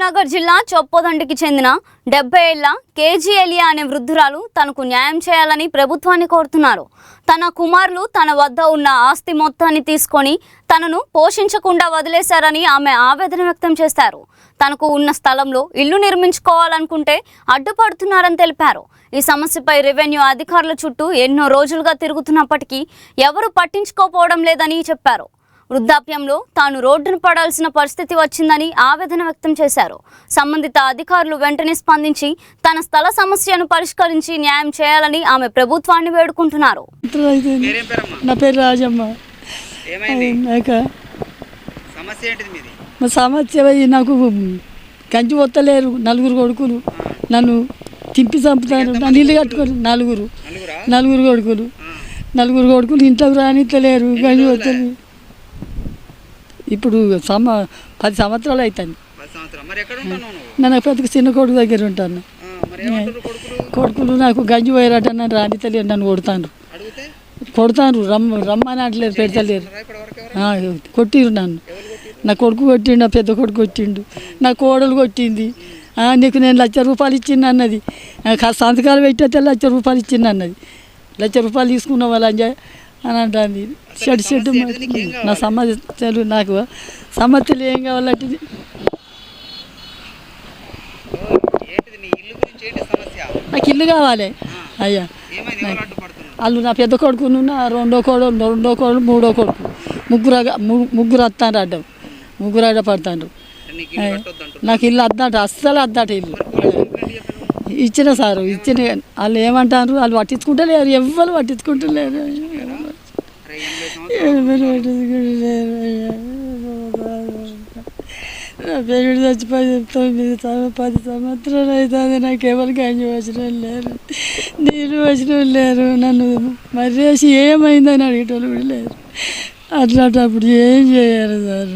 కరీంనగర్ జిల్లా చొప్పదండికి చెందిన 70 ఏళ్ల కేజీ ఎలియా అనే వృద్ధురాలు తనకు న్యాయం చేయాలని ప్రభుత్వాన్ని కోరుతున్నారు. తన కుమారులు తన వద్ద ఉన్న ఆస్తి మొత్తాన్ని తీసుకొని తనను పోషించకుండా వదిలేశారని ఆమె ఆవేదన వ్యక్తం చేశారు. తనకు ఉన్న స్థలంలో ఇల్లు నిర్మించుకోవాలనుకుంటే అడ్డుపడుతున్నారని తెలిపారు. ఈ సమస్యపై రెవెన్యూ అధికారుల చుట్టూ ఎన్నో రోజులుగా తిరుగుతున్నప్పటికీ ఎవరూ పట్టించుకోకపోవడం లేదని చెప్పారు. వృద్ధాప్యంలో తాను రోడ్డును పడాల్సిన పరిస్థితి వచ్చిందని ఆవేదన వ్యక్తం చేశారు. సంబంధిత అధికారులు వెంటనే స్పందించి తన స్థల సమస్యను పరిష్కరించి న్యాయం చేయాలని ఆమె ప్రభుత్వాన్ని వేడుకుంటున్నారు. నా పేరు రాజమ్మ. సమస్య నాకు కంచి వత్తలేరు. 4 కొడుకులు నన్ను తింపి చంపుతారు. నన్ను ఇల్లు కట్టుకోరు. నలుగురు కొడుకులు ఇంట్లోకి రానిత్తలేరు. గంజి వత్తలేరు. ఇప్పుడు 10 సంవత్సరాలు అవుతుంది. నేను పెద్ద చిన్న కొడుకు దగ్గర ఉంటాను. కొడుకులు నాకు గంజి పోయారట. నన్ను రానితలేరు. నన్ను కొడతాను. రమ్మని అంటలేరు, పెడతలేరు. కొట్టిరు నన్ను. నా కొడుకు కొట్టిండు, నా పెద్ద కొడుకు కొట్టిండు, నా కోడలు కొట్టింది. నీకు నేను ₹1,00,000 ఇచ్చింది అన్నది. సంతకాలు పెట్టేస్తే ₹1,00,000 ఇచ్చింది అన్నది. ₹1,00,000 తీసుకున్న వాళ్ళని అని అంటుంది. చెడు నా సమస్యలు, నాకు సమస్యలు ఏం కావాలంటే నాకు ఇల్లు కావాలి అయ్యా. వాళ్ళు నా పెద్ద కొడుకును, నా రెండో కోడలు, మూడో కొడుకు, ముగ్గురు వస్తాను అడ్డం. ముగ్గురు అడ్డ పడతాను. నాకు ఇల్లు అద్దట, అస్సలు అద్దట ఇల్లు. ఇచ్చిన సారు ఇచ్చిన. వాళ్ళు ఏమంటారు, వాళ్ళు పట్టించుకుంటలేరు. ఎవ్వరు పట్టించుకుంటలేరు. నా పేరు చచ్చిపోయి 10 సంవత్సరాలు అవుతుంది. నాకు ఎవరు గంజి వచ్చిన లేరు, నీళ్ళు వచ్చిన లేరు. నన్ను మర్రేసి ఏమైందని అడిగేటోళ్ళు కూడా లేరు. అట్లాంటప్పుడు ఏం చేయాలి సార్?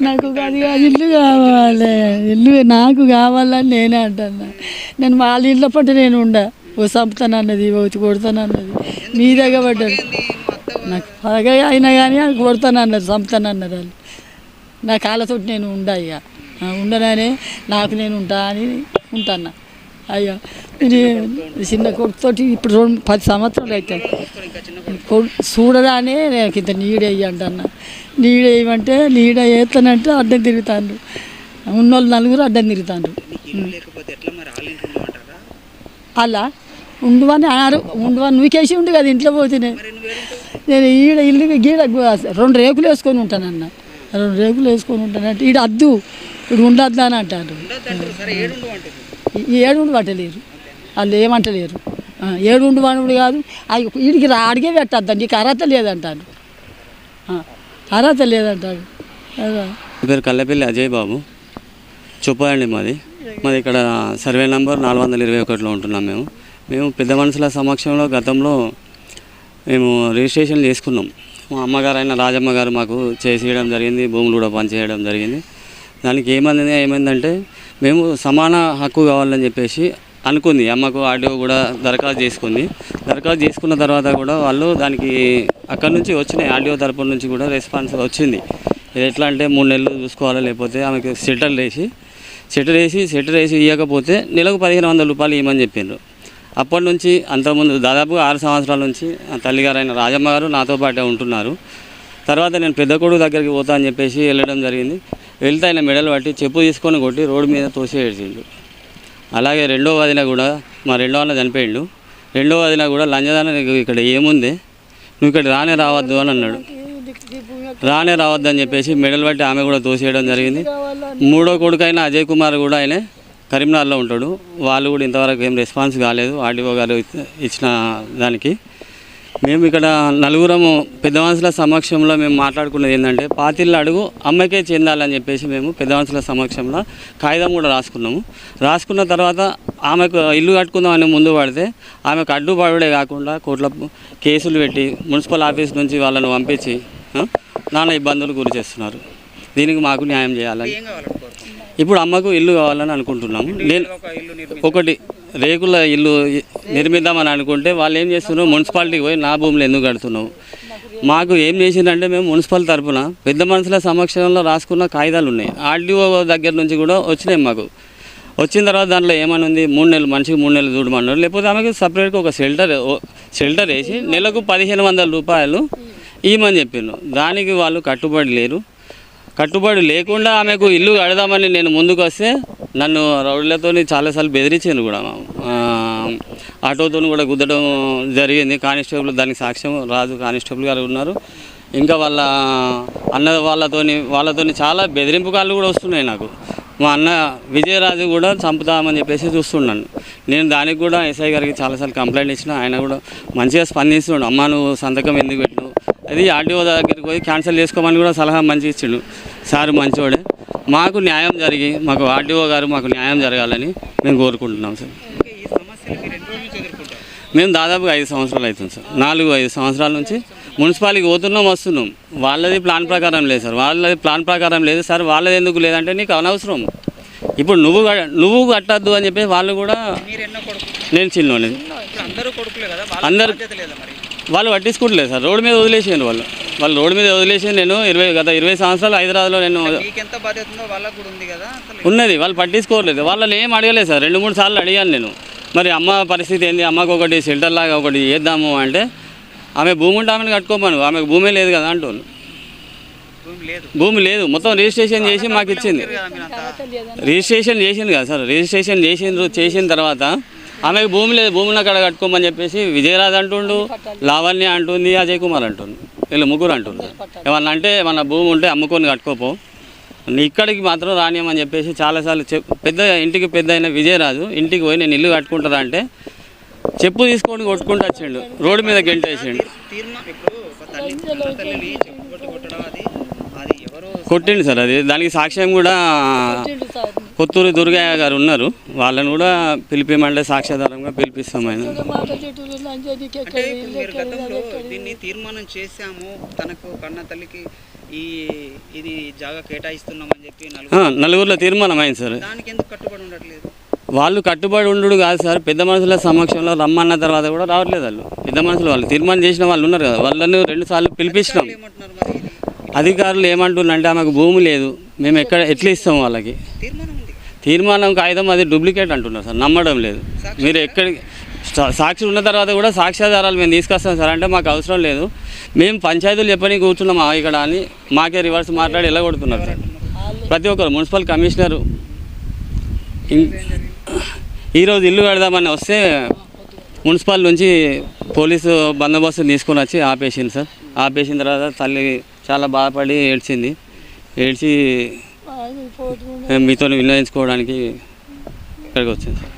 నాకు అది ఇల్లు కావాలి. ఇల్లు నాకు కావాలని నేనే అంటున్నా. నేను వాళ్ళ ఇళ్ళ పట్టు నేను చంపుతానన్నది, కొడతానన్నది. మీ దగ్గర పడ్డాడు. నాకు బాగా అయినా కానీ కొడతానన్నారు, చంపుతానన్నారు వాళ్ళు. నా కాళ్ళతో నేను ఇక ఉండననే నాకు నేను ఉంటా అని ఉంటాను. అయ్యా చిన్న కొడుకుతోటి ఇప్పుడు 10 సంవత్సరాలు అవుతాయి. చూడదానే నాకు ఇంత నీడేయి అంటన్నా. నీడేయమంటే నీడ వేస్తానంటే అడ్డం తిరుగుతాను. ఉన్నోళ్ళు 4 అడ్డం తిరుగుతాను. అలా ఉండవని నువ్వుకేసి ఉండు కదా ఇంట్లో పోతేనే. నేను ఇల్లు గీడ 2 రేకులు వేసుకొని ఉంటానన్న. 2 రేకులు వేసుకొని ఉంటానంటే ఈడ అద్దు, ఇప్పుడు ఉండద్దు అని అంటారు. 7 పట్టలేరు వాళ్ళు, ఏమంటలేరు. 7 వాడు కాదు, వీడికి అడిగే పెట్టద్దండి, నీకు అర్హత లేదంటారు. అర్హత లేదంటారు. పేరు కల్లెపల్లి అజయ్ బాబు, చొప్పదండి మాది. ఇక్కడ సర్వే నంబర్ 421లో ఉంటున్నాం. మేము పెద్ద మనుషుల సమక్షంలో గతంలో మేము రిజిస్ట్రేషన్ చేసుకున్నాం. మా అమ్మగారు అయిన రాజమ్మ గారు మాకు చేసేయడం జరిగింది, భూములు కూడా పనిచేయడం జరిగింది. దానికి ఏమైందంటే మేము సమాన హక్కు కావాలని చెప్పేసి అనుకుంది అమ్మకు. ఆర్డీఓ కూడా దరఖాస్తు చేసుకుంది. దరఖాస్తు చేసుకున్న తర్వాత కూడా వాళ్ళు దానికి అక్కడి నుంచి వచ్చినాయి, ఆర్డీఓ తరపున నుంచి కూడా రెస్పాన్స్ వచ్చింది. ఇది ఎట్లా అంటే 3 నెలలు చూసుకోవాలి, లేకపోతే ఆమెకు సెటర్ వేసి ఇవ్వకపోతే నెలకు ₹1,500 ఇవ్వమని చెప్పిండ్రు. అప్పటి నుంచి అంతకుముందు దాదాపు 6 సంవత్సరాల నుంచి తల్లిగారైన రాజమ్మ గారు నాతో పాటే ఉంటున్నారు. తర్వాత నేను పెద్ద కొడుకు దగ్గరికి పోతా అని చెప్పేసి వెళ్ళడం జరిగింది. వెళ్తే ఆయన మెడలు పట్టి చెప్పు తీసుకొని కొట్టి రోడ్డు మీద తోసేసిండు. అలాగే రెండో వదిన కూడా, మా రెండో అన్న చనిపోయిండు. రెండో వదిన కూడా లంజదాన ఇక్కడ ఏముంది, నువ్వు ఇక్కడ రావద్దు అని అన్నాడు. రావద్దు అని చెప్పేసి మెడలు పట్టి ఆమె కూడా తోసేయడం జరిగింది. మూడో కొడుకు అయిన అజయ్ కుమార్ కూడా ఆయన కరీంనగర్లో ఉంటాడు. వాళ్ళు కూడా ఇంతవరకు ఏం రెస్పాన్స్ కాలేదు ఆర్డీఓ గారు ఇచ్చిన దానికి. మేము ఇక్కడ 4 పెద్ద మనుషుల సమక్షంలో మేము మాట్లాడుకున్నది ఏంటంటే 25 అడుగు అమ్మకే చెందాలని చెప్పేసి మేము పెద్ద మనుషుల సమక్షంలో కాగితం కూడా రాసుకున్న తర్వాత ఆమెకు ఇల్లు కట్టుకుందామని ముందు పడితే ఆమెకు అడ్డుపడే కాకుండా కోర్టులో కేసులు పెట్టి మున్సిపల్ ఆఫీస్ నుంచి వాళ్ళను పంపించి నానా ఇబ్బందులు గురి చేస్తున్నారు. దీనికి మాకు న్యాయం చేయాలని ఇప్పుడు అమ్మకు ఇల్లు కావాలని అనుకుంటున్నాము. నేను ఒకటి రేకుల ఇల్లు నిర్మిద్దామని అనుకుంటే వాళ్ళు ఏం చేస్తున్నారు, మున్సిపాలిటీకి పోయి నా భూములు ఎందుకు కడుతున్నావు, మాకు ఏం చేసిందంటే మేము మున్సిపల్ తరఫున పెద్ద మనుషుల సమక్షంలో రాసుకున్న కాగితాలు ఉన్నాయి. ఆర్డీఓ దగ్గర నుంచి కూడా వచ్చినాయి మాకు. వచ్చిన తర్వాత దాంట్లో ఏమని ఉంది, 3 నెలలు మనిషికి 3 నెలలు చూడమన్నారు. లేకపోతే ఆమెకి సపరేట్గా ఒక షెల్టర్ వేసి నెలకు 1500 రూపాయలు ఇవ్వమని చెప్పిండు. దానికి వాళ్ళు కట్టుబడి లేరు. కట్టుబడి లేకుండా ఆమెకు ఇల్లు కడదామని నేను ముందుకు వస్తే నన్ను రౌడీలతో చాలాసార్లు బెదిరించాను కూడా. ఆటోతో కూడా గుద్దడం జరిగింది. కానిస్టేబుల్ దానికి సాక్ష్యం రాజు కానిస్టేబుల్ గారు ఉన్నారు. ఇంకా వాళ్ళ అన్న వాళ్ళతోని చాలా బెదిరింపు కాళ్ళు కూడా వస్తున్నాయి నాకు. మా అన్న విజయరాజు కూడా చంపుతామని చెప్పేసి చూస్తున్నాను. నేను దానికి కూడా ఎస్ఐ గారికి చాలాసార్లు కంప్లైంట్ ఇచ్చిన. ఆయన కూడా మంచిగా స్పందిస్తున్నాడు. అమ్మ నువ్వు సంతకం ఎందుకు పెట్టినావు, అది ఆర్డీఓ దగ్గరికి పోయి క్యాన్సిల్ చేసుకోమని కూడా సలహా మంచిగా ఇచ్చిండు. సార్ మంచివాడే. మాకు న్యాయం జరిగి మాకు ఆర్డీఓ గారు మాకు న్యాయం జరగాలని మేము కోరుకుంటున్నాం సార్. మేము దాదాపుగా 5 సంవత్సరాలు అవుతుంది సార్. 4-5 సంవత్సరాల నుంచి మున్సిపాలిటీకి పోతున్నాం వస్తున్నాం. వాళ్ళది ప్లాన్ ప్రకారం లేదు సార్. వాళ్ళది ప్లాన్ ప్రకారం లేదు సార్. వాళ్ళది ఎందుకు లేదంటే నీకు అనవసరం. ఇప్పుడు నువ్వు కట్టద్దు అని చెప్పేసి వాళ్ళు కూడా. నేను చిన్నోని. అందరు వాళ్ళు పట్టించుకోవట్లేదు సార్. రోడ్డు మీద వదిలేసాను వాళ్ళు రోడ్డు మీద వదిలేసి నేను గత 20 సంవత్సరాలు హైదరాబాద్లో నేను ఉన్నది. వాళ్ళు పట్టించుకోవట్లేదు. వాళ్ళని ఏం అడగలేదు సార్. 2-3 సార్లు అడిగాను నేను. మరి అమ్మ పరిస్థితి ఏంది, అమ్మకు ఒకటి షెల్టర్ లాగా ఒకటి చేద్దాము అంటే ఆమె భూమి ఉంటే ఆమెను కట్టుకోమను. ఆమెకు భూమే లేదు కదా అంటోను. భూమి లేదు, మొత్తం రిజిస్ట్రేషన్ చేసి మాకు ఇచ్చింది. రిజిస్ట్రేషన్ చేసింది కదా సార్. రిజిస్ట్రేషన్ చేసిన తర్వాత ఆమెకు భూమి లేదు, భూమిని అక్కడ కట్టుకోమని చెప్పేసి విజయరాజ్ అంటుండు, లావణ్య అంటుంది, అజయ్ కుమార్ అంటుండు. వీళ్ళు ముగ్గురు అంటున్నారు. ఏమన్నా అంటే మన భూమి ఉంటే అమ్ముకొని కట్టుకోపో, ఇక్కడికి మాత్రం రానియమని చెప్పేసి చాలాసార్లు ఇంటికి పెద్ద అయిన విజయరాజు ఇంటికి పోయి నేను ఇల్లు కట్టుకుంటారా అంటే చెప్పు తీసుకొని కొట్టుకుంటూ వచ్చిండు. రోడ్డు మీద గెంటేసిండు. కొట్టిండు సార్. అది దానికి సాక్ష్యం కూడా కొత్తూరు దుర్గయ్య గారు ఉన్నారు. వాళ్ళని కూడా పిలిపిమంటే సాక్ష్యాధారంగా పిలిపిస్తాం. ఆయన దీన్ని తీర్మానం చేశాము, తనకు కన్న తల్లికి ఇది జాగా కేటాయిస్తున్నామని చెప్పి నలుగురిలో తీర్మానం అయింది సార్. దానికి ఎందుకు కట్టుబడి ఉండట్లేదు? వాళ్ళు కట్టుబడి ఉండు కాదు సార్. పెద్ద మనుషుల సమక్షంలో రమ్మన్న తర్వాత కూడా రావట్లేదు. వాళ్ళు పెద్ద మనుషులు వాళ్ళు తీర్మానం చేసిన వాళ్ళు ఉన్నారు కదా, వాళ్ళని 2 సార్లు పిలిపించినాం. అధికారులు ఏమంటున్నారంటే ఆమెకు భూమి లేదు, మేము ఎట్లా ఇస్తాం వాళ్ళకి. తీర్మానం కాగితం అది డూప్లికేట్ అంటున్నారు సార్. నమ్మడం లేదు. మీరు ఎక్కడికి సాక్షులు ఉన్న తర్వాత కూడా సాక్ష్యాధారాలు మేము తీసుకొస్తాం సార్ అంటే మాకు అవసరం లేదు, మేము పంచాయతీలు చెప్పని కూర్చున్నాం ఇక్కడ అని మాకే రివర్స్ మాట్లాడి ఎలా కొడుతున్నారు సార్. ప్రతి ఒక్కరు మున్సిపల్ కమిషనరు ఈరోజు ఇల్లు కడదామని వస్తే మున్సిపల్ నుంచి పోలీసు బందోబస్తు తీసుకొని వచ్చి ఆపేసింది సార్. ఆపేసిన తర్వాత తల్లి చాలా బాధపడి ఏడ్చి మీతో వినియోగించుకోవడానికి ఇక్కడికి వచ్చింది సార్.